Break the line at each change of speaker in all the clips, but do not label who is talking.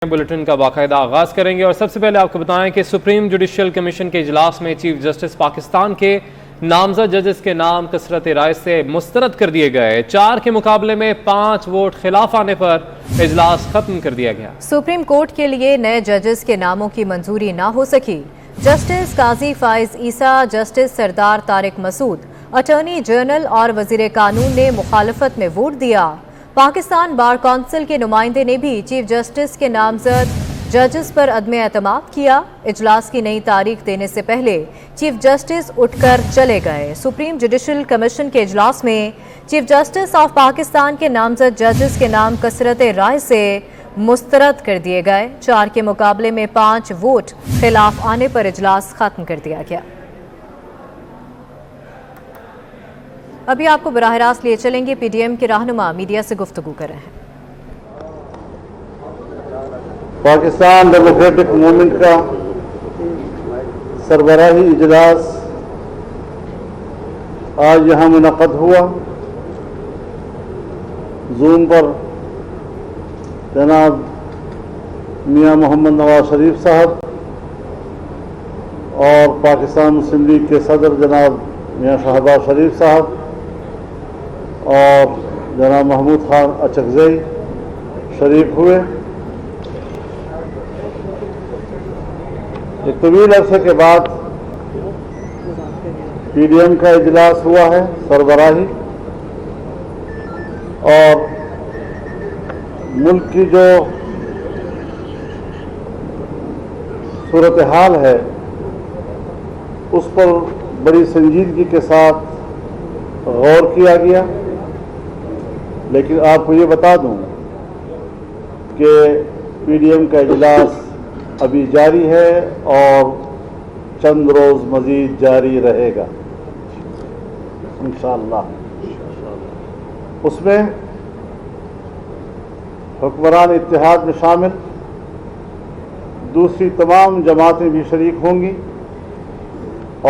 Bulletin کا باقاعدہ آغاز کریں گے اور سب سے پہلے آپ کو بتائیں کہ سپریم جوڈیشل کمیشن کے اجلاس میں چیف جسٹس پاکستان کے نامزد ججز کے نام کثرت رائے سے مسترد کر دیے گئے۔ 4 کے مقابلے میں 5 ووٹ خلاف آنے پر اجلاس ختم کر دیا گیا۔
سپریم کورٹ کے لیے نئے ججز کے ناموں کی منظوری نہ ہو سکی۔ جسٹس قاضی فائز عیسیٰ، جسٹس سردار طارق مسعود، اٹارنی جنرل اور وزیر قانون نے مخالفت میں ووٹ دیا۔ پاکستان بار کونسل کے نمائندے نے بھی چیف جسٹس کے نامزد ججز پر عدم اعتماد کیا۔ اجلاس کی نئی تاریخ دینے سے پہلے چیف جسٹس اٹھ کر چلے گئے۔ سپریم جوڈیشل کمیشن کے اجلاس میں چیف جسٹس آف پاکستان کے نامزد ججز کے نام کثرت رائے سے مسترد کر دیے گئے۔ 4 کے مقابلے میں 5 ووٹ خلاف آنے پر اجلاس ختم کر دیا گیا۔ ابھی آپ کو براہ راست لیے چلیں گے، پی ڈی ایم کے رہنما میڈیا سے گفتگو کر رہے ہیں۔
پاکستان ڈیموکریٹک موومنٹ کا سربراہی اجلاس آج یہاں منعقد ہوا۔ زوم پر جناب میاں محمد نواز شریف صاحب اور پاکستان مسلم لیگ کے صدر جناب میاں شہباز شریف صاحب اور جناب محمود خان اچکزئی شریک ہوئے۔ ایک طویل عرصے کے بعد پی ڈی ایم کا اجلاس ہوا ہے سربراہی، اور ملک کی جو صورتحال ہے اس پر بڑی سنجیدگی کے ساتھ غور کیا گیا۔ لیکن آپ کو یہ بتا دوں کہ پی ڈی ایم کا اجلاس ابھی جاری ہے اور چند روز مزید جاری رہے گا انشاءاللہ۔ اس میں حکمران اتحاد میں شامل دوسری تمام جماعتیں بھی شریک ہوں گی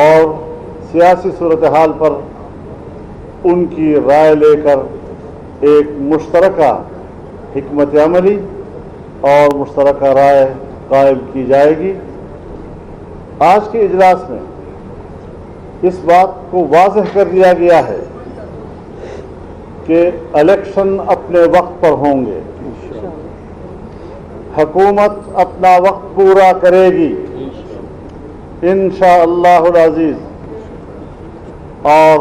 اور سیاسی صورتحال پر ان کی رائے لے کر ایک مشترکہ حکمت عملی اور مشترکہ رائے قائم کی جائے گی۔ آج کے اجلاس میں اس بات کو واضح کر دیا گیا ہے کہ الیکشن اپنے وقت پر ہوں گے، حکومت اپنا وقت پورا کرے گی انشاءاللہ العزیز، اور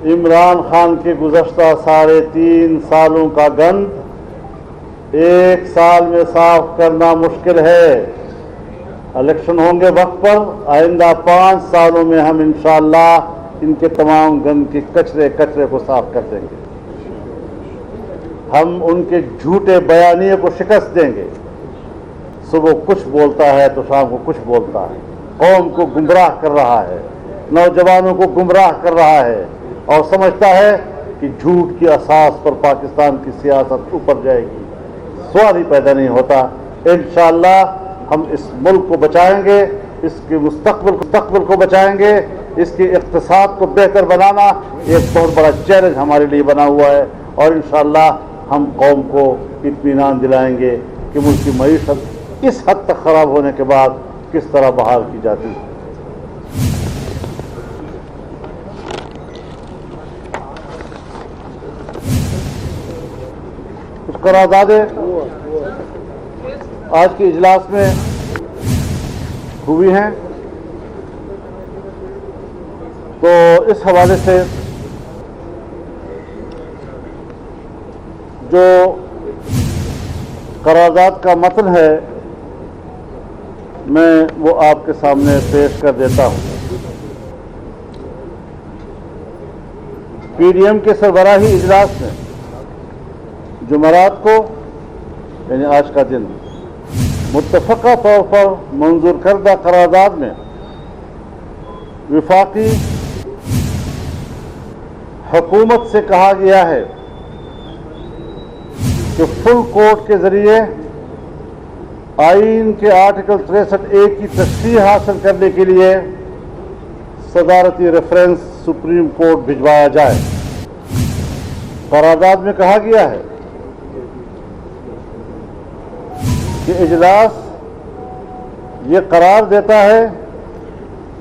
عمران خان کے گزشتہ 3.5 سالوں کا گند 1 سال میں صاف کرنا مشکل ہے۔ الیکشن ہوں گے وقت پر، آئندہ 5 سالوں میں ہم انشاءاللہ ان کے تمام گند کے کچرے کو صاف کر دیں گے۔ ہم ان کے جھوٹے بیانیے کو شکست دیں گے۔ صبح کچھ بولتا ہے تو شام کو کچھ بولتا ہے، قوم کو گمراہ کر رہا ہے، نوجوانوں کو گمراہ کر رہا ہے اور سمجھتا ہے کہ جھوٹ کی اساس پر پاکستان کی سیاست اوپر جائے گی۔ سوال ہی پیدا نہیں ہوتا۔ انشاءاللہ ہم اس ملک کو بچائیں گے، اس کے مستقبل کو بچائیں گے۔ اس کے اقتصاد کو بہتر بنانا ایک بہت بڑا چیلنج ہمارے لیے بنا ہوا ہے، اور انشاءاللہ ہم قوم کو اطمینان دلائیں گے کہ ملک کی معیشت اس حد تک خراب ہونے کے بعد کس طرح بحال کی جاتی ہے۔ کچھ قراردادیں آج کے اجلاس میں ہوئی ہیں، تو اس حوالے سے جو قرارداد کا متن ہے میں وہ آپ کے سامنے پیش کر دیتا ہوں۔ پی ڈی ایم کے سربراہی اجلاس میں جمعرات کو یعنی آج کا دن متفقہ طور پر منظور کردہ قرارداد میں وفاقی حکومت سے کہا گیا ہے کہ فل کورٹ کے ذریعے آئین کے آرٹیکل 63A کی تصحیح حاصل کرنے کے لیے صدارتی ریفرنس سپریم کورٹ بھجوایا جائے۔ قرارداد میں کہا گیا ہے کہ اجلاس یہ قرار دیتا ہے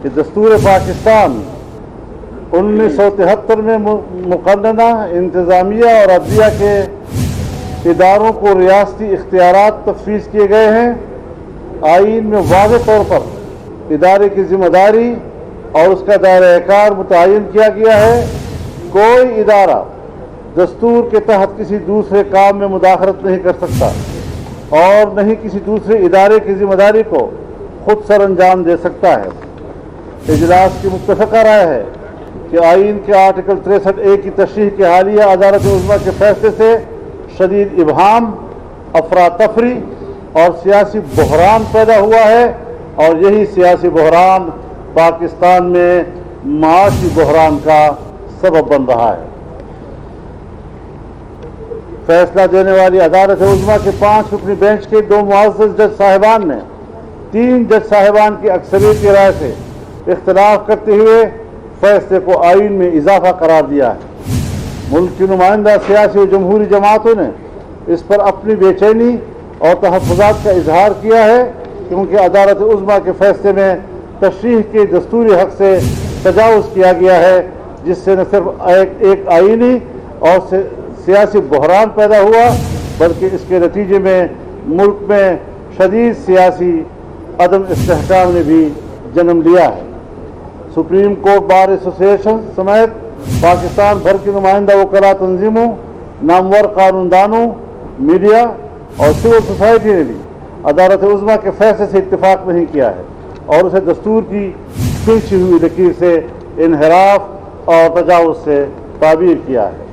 کہ دستور پاکستان 1973 میں مقننہ انتظامیہ اور عدلیہ کے اداروں کو ریاستی اختیارات تفویض کیے گئے ہیں۔ آئین میں واضح طور پر ادارے کی ذمہ داری اور اس کا دائرہ کار متعین کیا گیا ہے۔ کوئی ادارہ دستور کے تحت کسی دوسرے کام میں مداخلت نہیں کر سکتا اور نہ ہی کسی دوسرے ادارے کی ذمہ داری کو خود سر انجام دے سکتا ہے۔ اجلاس کی متفقہ رائے ہے کہ آئین کے آرٹیکل 63A کی تشریح کے حالیہ عدالت عظمیٰ کے فیصلے سے شدید ابہام، افراتفری اور سیاسی بحران پیدا ہوا ہے اور یہی سیاسی بحران پاکستان میں معاشی بحران کا سبب بن رہا ہے۔ فیصلہ دینے والی عدالت عظمیٰ کے 5 رکنی بینچ کے 2 معزز جج صاحبان نے 3 جج صاحبان کی اکثریت کی رائے سے اختلاف کرتے ہوئے فیصلے کو آئین میں اضافہ قرار دیا ہے۔ ملک کی نمائندہ سیاسی و جمہوری جماعتوں نے اس پر اپنی بے چینی اور تحفظات کا اظہار کیا ہے کیونکہ عدالت عظمیٰ کے فیصلے میں تشریح کے دستوری حق سے تجاوز کیا گیا ہے، جس سے نہ صرف ایک آئینی اور سیاسی بحران پیدا ہوا بلکہ اس کے نتیجے میں ملک میں شدید سیاسی عدم استحکام نے بھی جنم لیا ہے۔ سپریم کورٹ بار ایسوسی ایشن سمیت پاکستان بھر کی نمائندہ وکلاء تنظیموں، نامور قانون دانوں، میڈیا اور سول سوسائٹی نے بھی عدالت عظمیٰ کے فیصلے سے اتفاق نہیں کیا ہے اور اسے دستور کی کھینچی ہوئی لکیر سے انحراف اور تجاوز سے تعبیر کیا ہے۔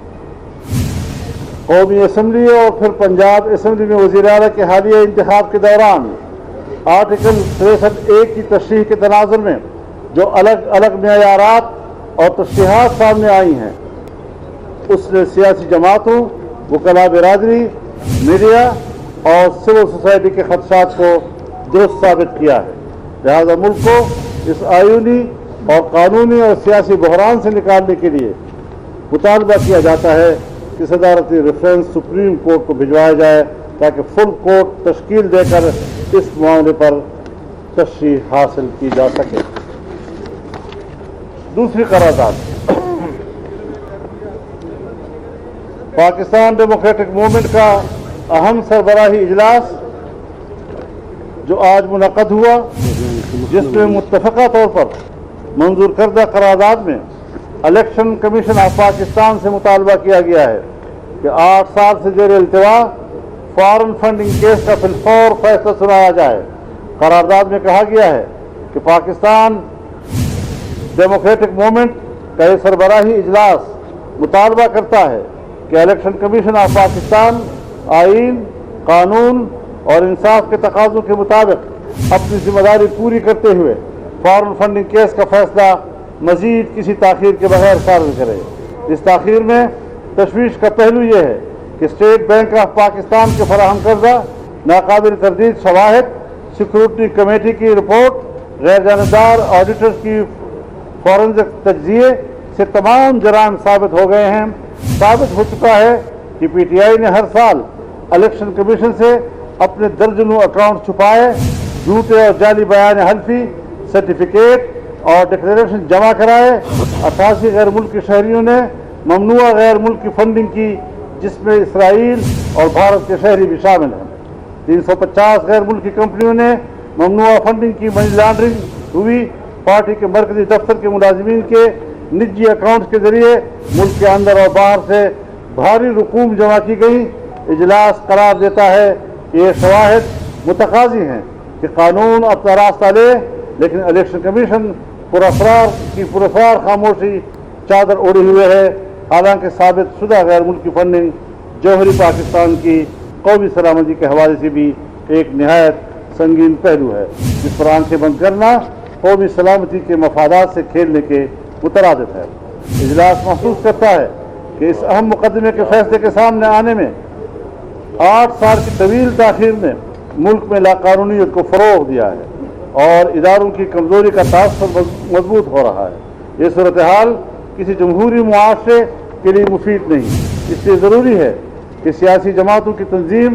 قومی اسمبلی اور پھر پنجاب اسمبلی میں وزیر اعلیٰ کے حالیہ انتخاب کے دوران آرٹیکل 63A کی تشریح کے تناظر میں جو الگ الگ معیارات اور تشریحات سامنے آئی ہیں اس نے سیاسی جماعتوں، وکلاء برادری، میڈیا اور سول سوسائٹی کے خدشات کو درست ثابت کیا ہے۔ لہذا ملک کو اس آئینی اور قانونی اور سیاسی بحران سے نکالنے کے لیے مطالبہ کیا جاتا ہے کہ صدارتی ریفرنس سپریم کورٹ کو بھجوایا جائے تاکہ فل کورٹ تشکیل دے کر اس معاملے پر تشریح حاصل کی جا سکے۔ دوسری قرارداد، پاکستان ڈیموکریٹک موومنٹ کا اہم سربراہی اجلاس جو آج منعقد ہوا، جس میں متفقہ طور پر منظور کردہ قرارداد میں الیکشن کمیشن آف پاکستان سے مطالبہ کیا گیا ہے کہ 8 سال سے زیر التوا فارن فنڈنگ کیس کا بالفور فیصلہ سنایا جائے۔ قرارداد میں کہا گیا ہے کہ پاکستان ڈیموکریٹک موومنٹ کا یہ سربراہی اجلاس مطالبہ کرتا ہے کہ الیکشن کمیشن آف پاکستان آئین، قانون اور انصاف کے تقاضوں کے مطابق اپنی ذمہ داری پوری کرتے ہوئے فارن فنڈنگ کیس کا فیصلہ مزید کسی تاخیر کے بغیر صادر کرے۔ اس تاخیر میں تشویش کا پہلو یہ ہے کہ اسٹیٹ بینک آف پاکستان کے فراہم کردہ ناقابل تردید شواہد، سیکورٹی کمیٹی کی رپورٹ، غیر جانبدار آڈیٹرز کی فورنزک تجزیے سے تمام جرائم ثابت ہو گئے ہیں۔ ثابت ہو چکا ہے کہ پی ٹی آئی نے ہر سال الیکشن کمیشن سے اپنے درجنوں اکاؤنٹ چھپائے، جھوٹے اور جعلی بیان حلفی، سرٹیفکیٹ اور ڈکلیریشن جمع کرائے۔ 88 غیر ملکی شہریوں نے ممنوع غیر ملکی فنڈنگ کی، جس میں اسرائیل اور بھارت کے شہری بھی شامل ہیں۔ 350 غیر ملکی کمپنیوں نے ممنوع فنڈنگ کی، منی لانڈرنگ ہوئی۔ پارٹی کے مرکزی دفتر کے ملازمین کے نجی اکاؤنٹس کے ذریعے ملک کے اندر اور باہر سے بھاری رقوم جمع کی گئی۔ اجلاس قرار دیتا ہے کہ یہ شواہد متقاضی ہیں کہ قانون اپنا راستہ لے، لیکن الیکشن کمیشن پراسرار خاموشی چادر اوڑے ہوئے ہے، حالانکہ ثابت شدہ غیر ملکی فنڈنگ جوہری پاکستان کی قومی سلامتی کے حوالے سے بھی ایک نہایت سنگین پہلو ہے، جس پر آنکھیں بند کرنا قومی سلامتی کے مفادات سے کھیلنے کے مترادف ہے۔ اجلاس محسوس کرتا ہے کہ اس اہم مقدمے کے فیصلے کے سامنے آنے میں 8 سال کی طویل تاخیر نے ملک میں لاقانونیت کو فروغ دیا ہے اور اداروں کی کمزوری کا تاثر مضبوط ہو رہا ہے۔ یہ صورتحال کسی جمہوری معاشرے کے لیے مفید نہیں، اس لیے ضروری ہے کہ سیاسی جماعتوں کی تنظیم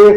1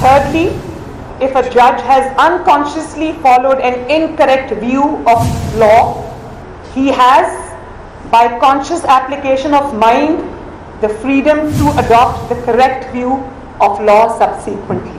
Thirdly, if a judge has unconsciously followed an incorrect view of law, he has, by conscious application of mind, the freedom to adopt the correct view of law subsequently.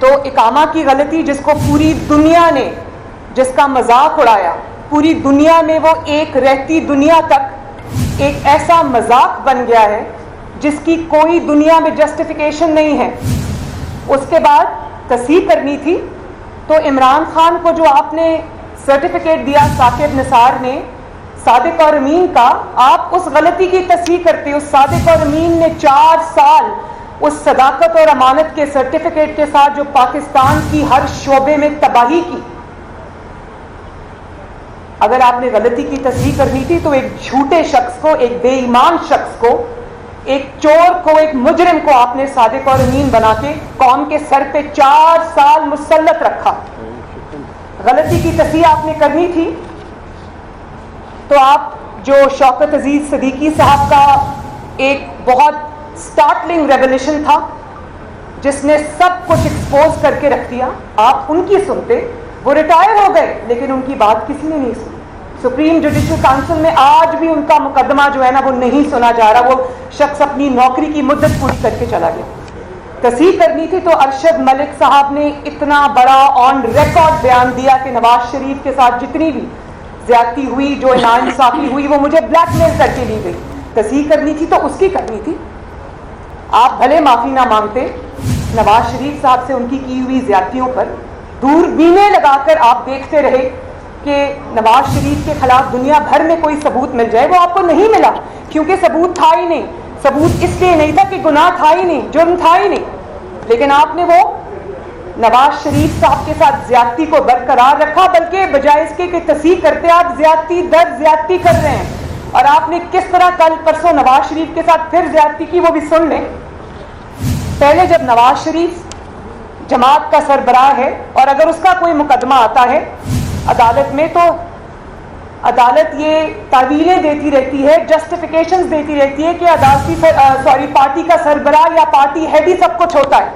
تو اقامہ کی غلطی جس کو پوری دنیا نے جس کا مذاق اڑایا, پوری دنیا میں وہ ایک رہتی دنیا تک ایک ایسا مذاق بن گیا ہے جس کی کوئی دنیا میں جسٹیفیکیشن نہیں ہے. اس کے بعد تصحیح کرنی تھی تو عمران خان کو جو آپ نے سرٹیفکیٹ دیا ثاقب نثار نے صادق اور امین کا, آپ اس غلطی کی تصحیح کرتے. اس صادق اور امین نے 4 سال اس صداقت اور امانت کے سرٹیفکیٹ کے ساتھ جو پاکستان کی ہر شعبے میں تباہی کی, اگر آپ نے غلطی کی تصحیح کرنی تھی تو ایک جھوٹے شخص کو, ایک بے ایمان شخص کو, ایک چور کو, ایک مجرم کو آپ نے صادق اور امین بنا کے قوم کے سر پہ 4 سال مسلط رکھا. غلطی کی تصحیح آپ نے کرنی تھی تو آپ جو شوکت عزیز صدیقی صاحب کا ایک بہت سٹارٹلنگ ریولیشن تھا جس نے سب کچھ ایکسپوز کر کے رکھ دیا, آپ ان کی سنتے. وہ ریٹائر ہو گئے لیکن ان کی بات کسی نے نہیں سنی. سپریم جوڈیشل کونسل میں آج بھی ان کا مقدمہ جو ہے نا وہ نہیں سنا جا رہا. وہ شخص اپنی نوکری کی مدت پوری کر کے چلا گیا. تصحیح کرنی تھی تو ارشد ملک صاحب نے اتنا بڑا آن ریکارڈ بیان دیا کہ نواز شریف کے ساتھ جتنی بھی زیادتی ہوئی, جو ناانصافی ہوئی, وہ مجھے بلیک میل کر کے لی گئی. تصحیح کرنی تھی تو اس کی کرنی تھی. آپ بھلے معافی نہ مانگتے, نواز شریف صاحب سے ان کی ہوئی زیادتیوں پر دوربینیں لگا کر آپ دیکھتے رہے کہ نواز شریف کے خلاف دنیا بھر میں کوئی ثبوت مل جائے. وہ آپ کو نہیں ملا کیونکہ ثبوت تھا ہی نہیں. ثبوت اس لیے نہیں تھا کہ گناہ تھا ہی نہیں, جرم تھا ہی نہیں, لیکن آپ نے وہ نواز شریف صاحب کے ساتھ زیادتی کو برقرار رکھا, بلکہ بجائے اس کے کہ تصحیح کرتے آپ زیادتی در زیادتی کر رہے ہیں. اور آپ نے کس طرح کل پرسوں نواز شریف کے ساتھ پھر زیادتی کی وہ بھی سن لیں. پہلے جب نواز شریف جماعت کا سربراہ ہے اور اگر اس کا کوئی مقدمہ آتا ہے عدالت میں تو عدالت یہ تعویلیں دیتی رہتی ہے, جسٹیفیکیشنز دیتی رہتی ہے کہ پارٹی کا سربراہ یا پارٹی ہیڈ ہی سب کچھ ہوتا ہے,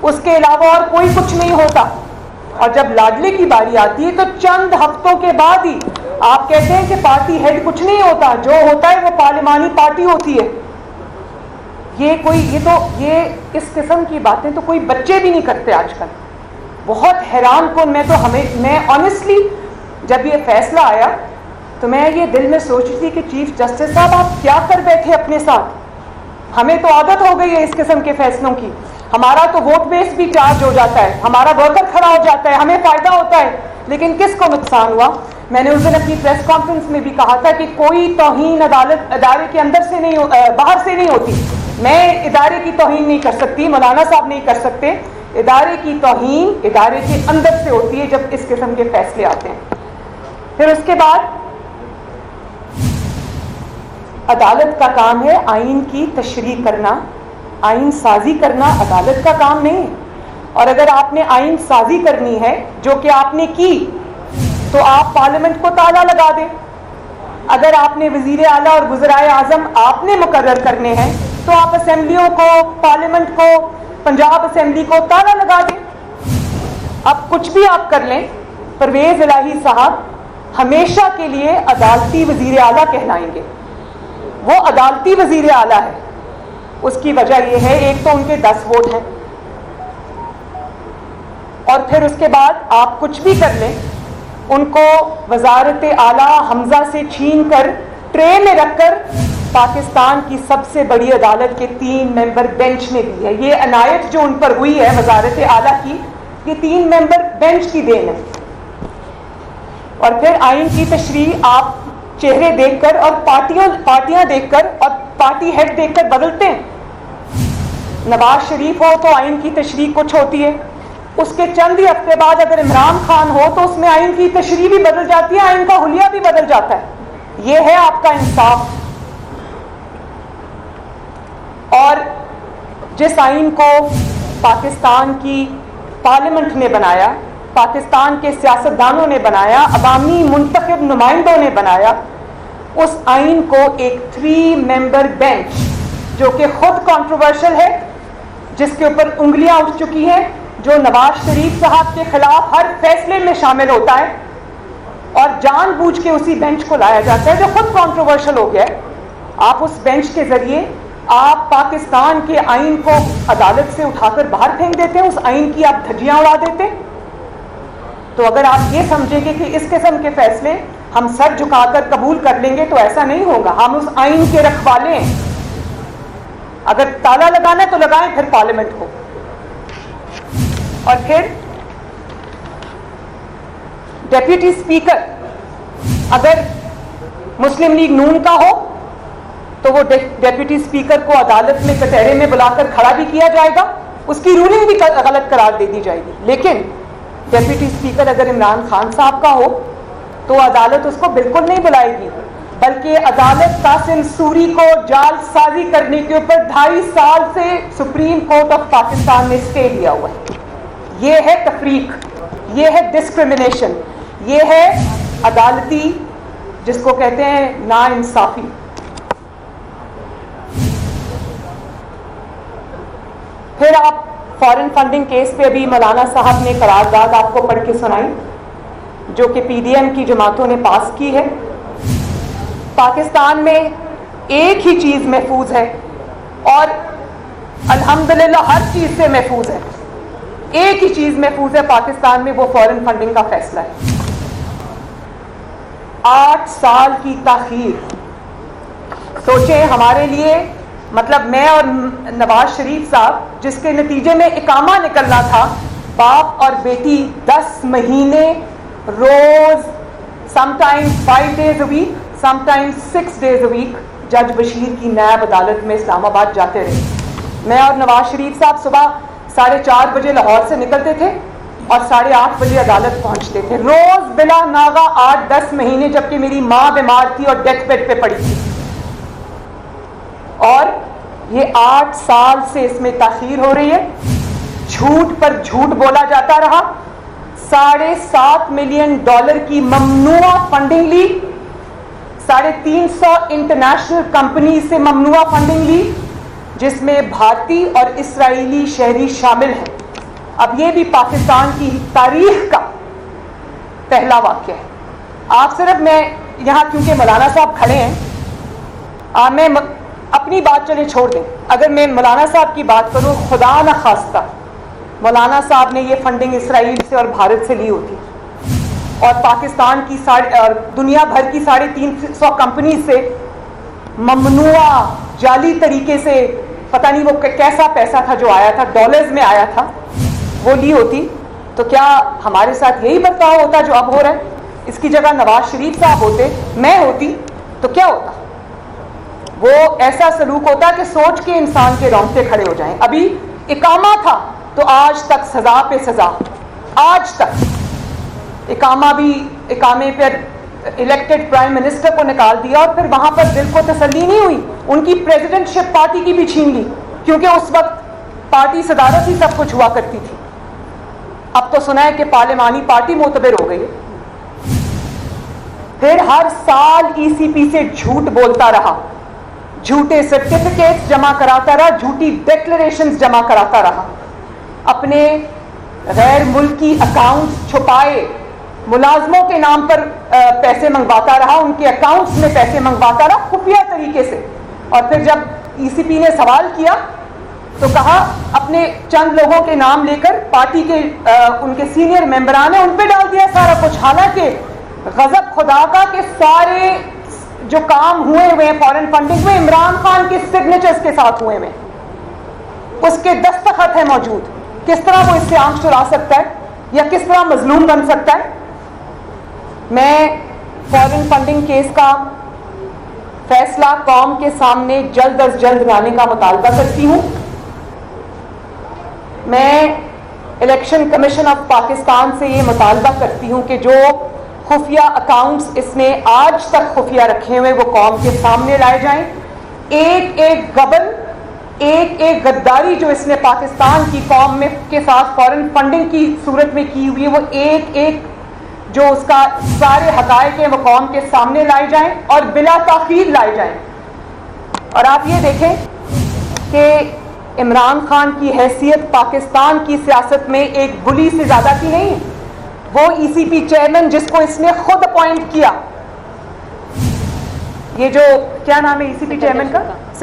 اس کے علاوہ اور کوئی کچھ نہیں ہوتا. اور جب لاڈلے کی باری آتی ہے تو چند ہفتوں کے بعد ہی آپ کہتے ہیں کہ پارٹی ہیڈ کچھ نہیں ہوتا, جو ہوتا ہے وہ پارلیمانی پارٹی ہوتی ہے. یہ اس قسم کی باتیں تو کوئی بچے بھی نہیں کرتے آج کل. بہت حیران کن. میں آنیسٹلی جب یہ فیصلہ آیا تو میں یہ دل میں سوچ رہی تھی کہ چیف جسٹس صاحب آپ کیا کر بیٹھے اپنے ساتھ. ہمیں تو عادت ہو گئی ہے اس قسم کے فیصلوں کی. ہمارا تو ووٹ بیس بھی چارج ہو جاتا ہے, ہمارا ورکر کھڑا ہو جاتا ہے, ہمیں فائدہ ہوتا ہے, لیکن کس کو نقصان ہوا. میں نے اس دن اپنی پریس کانفرنس میں بھی کہا تھا کہ کوئی توہین عدالت ادارے کے اندر سے نہیں, باہر سے نہیں ہوتی. میں ادارے کی توہین نہیں کر سکتی, مولانا صاحب نہیں کر سکتے. ادارے کی توہین ادارے کے اندر سے ہوتی ہے جب اس قسم کے فیصلے آتے ہیں. پھر اس کے بعد عدالت کا کام ہے آئین کی تشریح کرنا, آئین سازی کرنا عدالت کا کام نہیں. اور اگر آپ نے آئین سازی کرنی ہے جو کہ آپ نے کی تو آپ پارلیمنٹ کو تالا لگا دیں. اگر آپ نے وزیر اعلیٰ اور وزرائے اعظم آپ نے مقرر کرنے ہیں تو آپ اسمبلیوں کو, پارلیمنٹ کو, پنجاب اسمبلی کو تالا لگا دیں. اب کچھ بھی آپ کر لیں, پرویز الہی صاحب ہمیشہ کے لیے عدالتی وزیر اعلیٰ کہلائیں گے. وہ عدالتی وزیر اعلیٰ ہے. اس کی وجہ یہ ہے, ایک تو ان کے 10 ووٹ ہیں, اور پھر اس کے بعد آپ کچھ بھی کر لیں ان کو وزارت اعلیٰ حمزہ سے چھین کر ٹرے میں رکھ کر پاکستان کی سب سے بڑی عدالت کے 3 ممبر بینچ میں دی ہے. یہ عنایت جو ان پر ہوئی ہے وزارت اعلیٰ کی, یہ 3 ممبر بینچ کی دین ہے. اور پھر آئین کی تشریح آپ چہرے دیکھ کر اور پارٹیاں دیکھ کر اور پارٹی ہیڈ دیکھ کر بدلتے ہیں. نواز شریف ہو تو آئین کی تشریح کچھ ہوتی ہے, اس کے چند ہی ہفتے بعد اگر عمران خان ہو تو اس میں آئین کی تشریح بھی بدل جاتی ہے, آئین کا حلیہ بھی بدل جاتا ہے. یہ ہے آپ کا انصاف. اور جس آئین کو پاکستان کی پارلیمنٹ نے بنایا, پاکستان کے سیاستدانوں نے بنایا, عوامی منتخب نمائندوں نے بنایا, اس آئین کو ایک 3 ممبر بینچ جو کہ خود کنٹروورشل ہے, جس کے اوپر انگلیاں اٹھ چکی ہیں, جو نواز شریف صاحب کے خلاف ہر فیصلے میں شامل ہوتا ہے, اور جان بوجھ کے اسی بینچ کو لایا جاتا ہے جو خود کنٹروورشل ہو گیا ہے. آپ اس بینچ کے ذریعے آپ پاکستان کے آئین کو عدالت سے اٹھا کر باہر پھینک دیتے ہیں, اس آئین کی آپ دھجیاں اڑا دیتے. تو اگر آپ یہ سمجھیں گے کہ اس قسم کے فیصلے ہم سر جھکا کر قبول کر لیں گے تو ایسا نہیں ہوگا. ہم اس آئین کے رکھوالے ہیں. اگر تالا لگانا ہے تو لگائیں پھر پارلیمنٹ کو. اور پھر ڈیپٹی اسپیکر اگر مسلم لیگ نون کا ہو تو وہ ڈیپٹی اسپیکر کو عدالت میں کٹہرے میں بلا کر کھڑا بھی کیا جائے گا, اس کی رولنگ بھی غلط قرار دے دی جائے گی. لیکن ڈیپٹی اسپیکر اگر عمران خان صاحب کا ہو تو عدالت اس کو بالکل نہیں بلائے گی, بلکہ عدالت قاسم سوری کو جال سازی کرنے کے اوپر 2.5 سال سے سپریم کورٹ آف پاکستان نے اسٹے لیا ہوا ہے. یہ ہے تفریق, یہ ہے ڈسکریمنیشن, یہ ہے عدالتی جس کو کہتے ہیں نا انصافی. پھر آپ فارن فنڈنگ کیس پہ ابھی مولانا صاحب نے قرارداد آپ کو پڑھ کے سنائی جو کہ پی ڈی ایم کی جماعتوں نے پاس کی ہے. پاکستان میں ایک ہی چیز محفوظ ہے اور الحمدللہ ہر چیز سے محفوظ ہے. ایک ہی چیز محفوظ ہے پاکستان میں, وہ فارن فنڈنگ کا فیصلہ ہے. 8 سال کی تاخیر. سوچیں ہمارے لیے, مطلب میں اور نواز شریف صاحب جس کے نتیجے میں اقامہ نکلنا تھا, باپ اور بیٹی 10 مہینے روز, sometimes 5 days a week, sometimes 6 days a week جج بشیر کی نیب عدالت میں اسلام آباد جاتے رہے. میں اور نواز شریف صاحب صبح 4:30 بجے لاہور سے نکلتے تھے اور 8:30 بجے عدالت پہنچتے تھے, روز بلا ناغہ 8-10 مہینے, جبکہ میری ماں بیمار تھی اور ڈیتھ بیڈ پہ پڑی تھی. اور یہ 8 سال سے اس میں تاخیر ہو رہی ہے. جھوٹ پر جھوٹ بولا جاتا رہا. $7.5 ملین کی ممنوع فنڈنگ لی, 350 انٹرنیشنل کمپنی سے ممنوع فنڈنگ لی, جس میں بھارتی اور اسرائیلی شہری شامل ہیں. اب یہ بھی پاکستان کی تاریخ کا پہلا واقعہ ہے. آپ صرف, میں یہاں کیونکہ مولانا صاحب کھڑے ہیں, میں اپنی بات چلے چھوڑ دیں, اگر میں مولانا صاحب کی بات کروں, خدا نہ خواستہ مولانا صاحب نے یہ فنڈنگ اسرائیل سے اور بھارت سے لی ہوتی اور پاکستان کی اور دنیا بھر کی 350 کمپنی سے ممنوع جعلی طریقے سے, پتہ نہیں وہ کیسا پیسہ تھا جو آیا تھا, ڈالرز میں آیا تھا, وہ لی ہوتی, تو کیا ہمارے ساتھ یہی برتاؤ ہوتا جو اب ہو رہا ہے؟ اس کی جگہ نواز شریف صاحب ہوتے, میں ہوتی, تو کیا ہوتا؟ وہ ایسا سلوک ہوتا کہ سوچ کے انسان کے رونگٹے کھڑے ہو جائیں. ابھی اقامہ تھا تو آج تک سزا پہ سزا, آج تک اقامے پر الیکٹڈ پرائم منسٹر کو نکال دیا اور پھر وہاں پر دل کو تسلی نہیں ہوئی, ان کی پریزیڈنٹ شپ پارٹی کی بھی چھین لی, کیونکہ اس وقت پارٹی صدارت ہی سب کچھ ہوا کرتی تھی. اب تو سنا ہے کہ پارلیمانی پارٹی معتبر ہو گئی. پھر ہر سال ای سی پی سے جھوٹ بولتا رہا, جھوٹے سرٹیفکیٹس جمع کراتا رہا, جھوٹی ڈیکلریشنز جمع کراتا رہا, اپنے غیر ملکی اکاؤنٹس چھپائے, ملازموں کے نام پر پیسے منگواتا رہا, ان کے اکاؤنٹس میں پیسے منگواتا رہا خفیہ طریقے سے. اور پھر جب ای سی پی نے سوال کیا تو کہا اپنے چند لوگوں کے نام لے کر, پارٹی کے ان کے سینئر ممبران ہیں, ان پہ ڈال دیا سارا کچھ. حالانکہ غضب خدا کا کہ سارے جو کام ہوئے ہیں فارن فنڈنگ میں عمران خان کے سگنیچرز کے ساتھ ہوئے ہیں, اس کے دستخط ہیں موجود. کس طرح وہ اس سے آنکھ چرا سکتا ہے یا کس طرح مظلوم بن سکتا ہے؟ میں فارن فنڈنگ کیس کا فیصلہ قوم کے سامنے جلد از جلد لانے کا مطالبہ کرتی ہوں. میں الیکشن کمیشن آف پاکستان سے یہ مطالبہ کرتی ہوں کہ جو خفیہ اکاؤنٹس اس نے آج تک خفیہ رکھے ہوئے وہ قوم کے سامنے لائے جائیں. ایک ایک غبن, ایک ایک غداری جو اس نے پاکستان کی قوم میں کے ساتھ فارن فنڈنگ کی صورت میں کی ہوئی ہے, وہ ایک ایک جو اس کا سارے حقائق ہیں وہ قوم کے سامنے لائے جائیں اور بلا تاخیر لائے جائیں. اور آپ یہ دیکھیں کہ عمران خان کی حیثیت پاکستان کی سیاست میں ایک بلی سے زیادہ کی نہیں. وہ ای سی پی چیئرمین جس کو اس نے خود اپوائنٹ کیا, یہ جو کیا نام ہے ای سی پی چیئرمین کا,